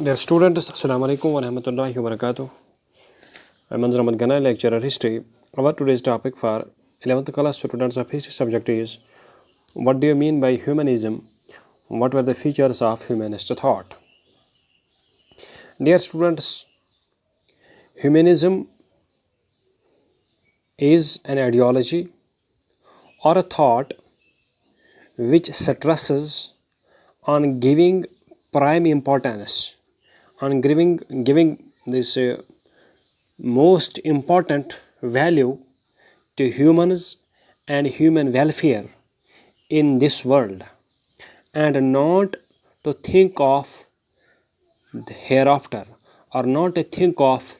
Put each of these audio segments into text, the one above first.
Dear students, Assalamu alaikum wa rahmatullahi wa barakatuh. I'm Manzur Ahmad Gana, lecturer history. Our today's topic for 11th class students of history subject is what do you mean by humanism? What were the features of humanist thought? Dear students, humanism is an ideology or a thought which stresses on giving prime importance, on giving this most important value to humans and human welfare in this world, and not to think of the hereafter, or not to think of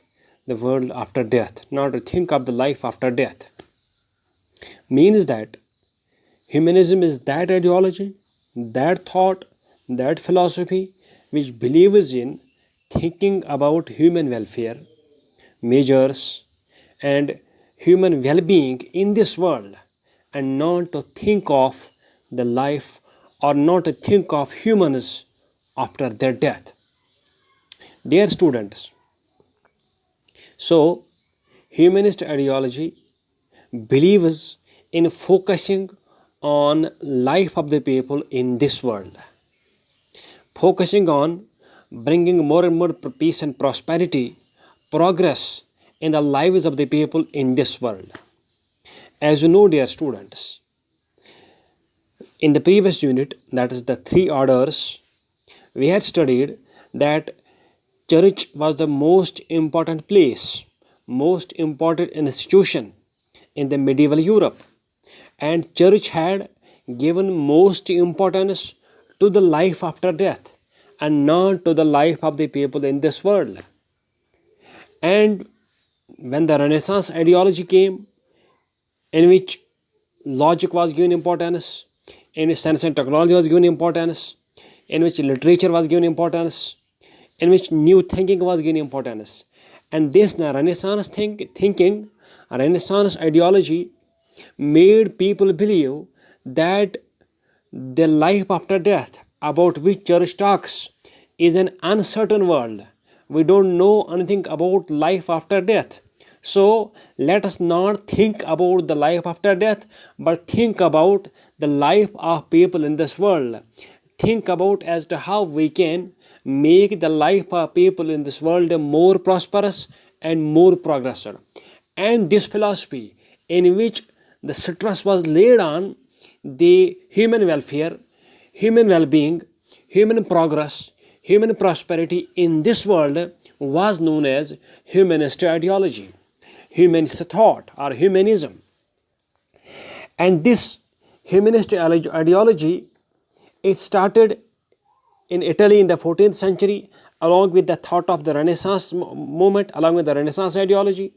the world after death, not to think of the life after death. Means that humanism is that ideology, that thought, that philosophy which believes in thinking about human welfare, measures, and human well being in this world, and not to think of the life or not to think of humans after their death. Dear students, so humanist ideology believes in focusing on life of the people in this world, focusing on bringing more and more peace and prosperity, progress in the lives of the people in this world. As you know, dear students, in the previous unit, that is the three orders, we had studied that church was the most important place, most important institution in the medieval Europe, and church had given most importance to the life after death and not to the life of the people in this world. And when the Renaissance ideology came, in which logic was given importance, in which science and technology was given importance, in which literature was given importance, in which new thinking was given importance. And this Renaissance thinking, Renaissance ideology made people believe that the life after death, about which church talks, is an uncertain world. We don't know anything about life after death. So let us not think about the life after death, but think about the life of people in this world. Think about as to how we can make the life of people in this world more prosperous and more progressive. And this philosophy, in which the stress was laid on the human welfare, human well-being, human progress, human prosperity in this world, was known as humanist ideology, humanist thought, or humanism. And this humanist ideology, it started in Italy in the 14th century, along with the thought of the Renaissance movement, along with the Renaissance ideology.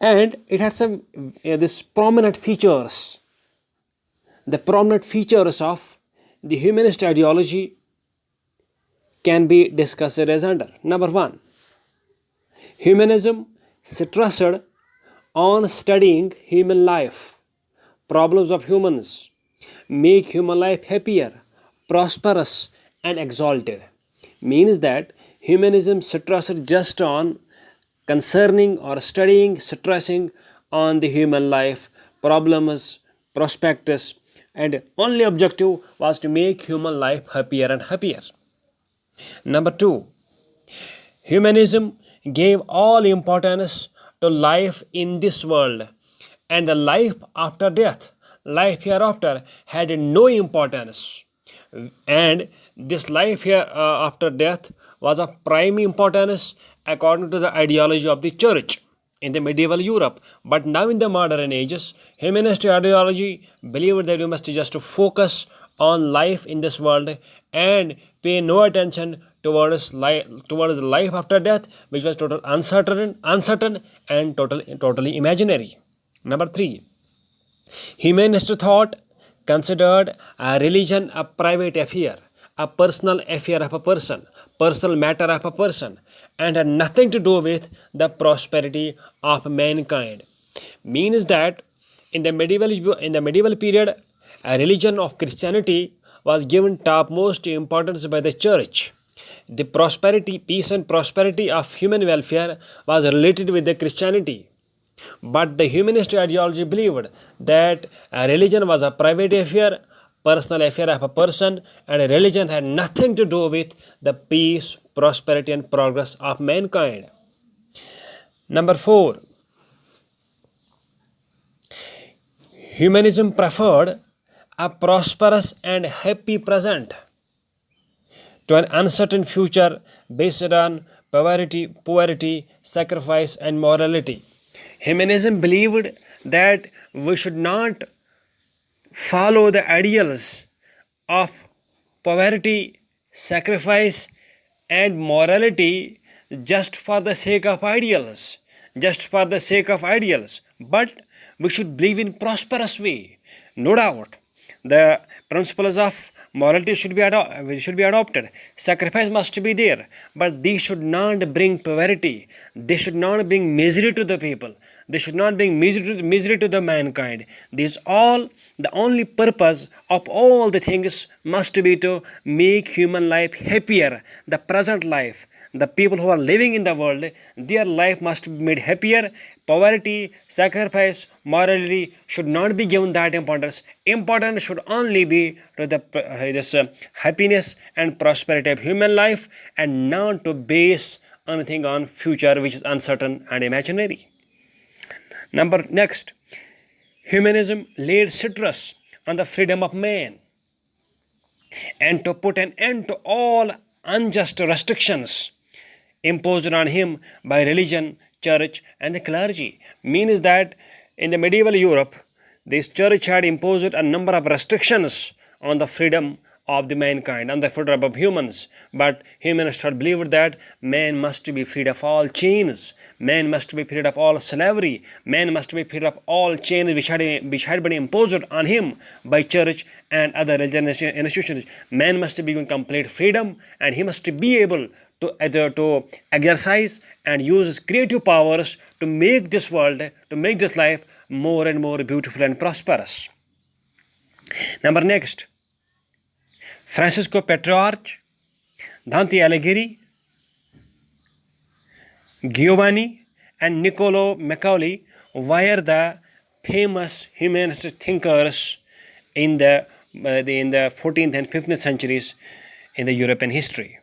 And it had some this prominent features. The prominent features of the humanist ideology can be discussed as under. Number one, humanism stressed on studying human life, problems of humans, make human life happier, prosperous, and exalted. Means that humanism stressed just on concerning or studying, stressing on the human life, problems, prospectus, and only objective was to make human life happier and happier. Number two, humanism gave all importance to life in this world, and the life after death, life hereafter, had no importance. And this life here after death was of prime importance according to the ideology of the church in the medieval Europe. But now in the modern ages, humanist ideology believed that we must just focus on life in this world and pay no attention towards life after death, which was total uncertain and totally imaginary. Number three, humanist thought considered a religion a private affair, a personal affair of a person, personal matter of a person, and had nothing to do with the prosperity of mankind. Means that in the medieval period, a religion of Christianity was given topmost importance by the church. The prosperity, peace and prosperity of human welfare was related with the Christianity. But the humanist ideology believed that a religion was a private affair, personal affair of a person, and a religion had nothing to do with the peace, prosperity, and progress of mankind. Number 4, humanism preferred a prosperous and happy present to an uncertain future based on poverty, sacrifice, and morality. Humanism believed that we should not follow the ideals of poverty, sacrifice, and morality just for the sake of ideals, but we should believe in prosperous way. No doubt the principles of morality should be adopted. Sacrifice must be there, but these should not bring poverty. They should not bring misery to the people. They should not bring misery to the mankind. These all, the only purpose of all the things must be to make human life happier. The present life, the people who are living in the world, their life must be made happier. Poverty, sacrifice, morality should not be given that importance. Important should only be to the this happiness and prosperity of human life, and not to base anything on future which is uncertain and imaginary. Next, humanism laid stress on the freedom of man and to put an end to all unjust restrictions imposed on him by religion, church, and the clergy. Means that in the medieval Europe, this church had imposed a number of restrictions on the freedom of the mankind, on the freedom of humans. But humanists had believed that man must be freed of all chains, man must be freed of all slavery, man must be freed of all chains which had been imposed on him by church and other religious institutions. Man must be given complete freedom, and he must be able to exercise and use his creative powers to make this world, to make this life more and more beautiful and prosperous. Next, Francisco Petrarch, Dante Alighieri, Giovanni, and Niccolo Machiavelli were the famous humanist thinkers in the 14th and 15th centuries in the European history.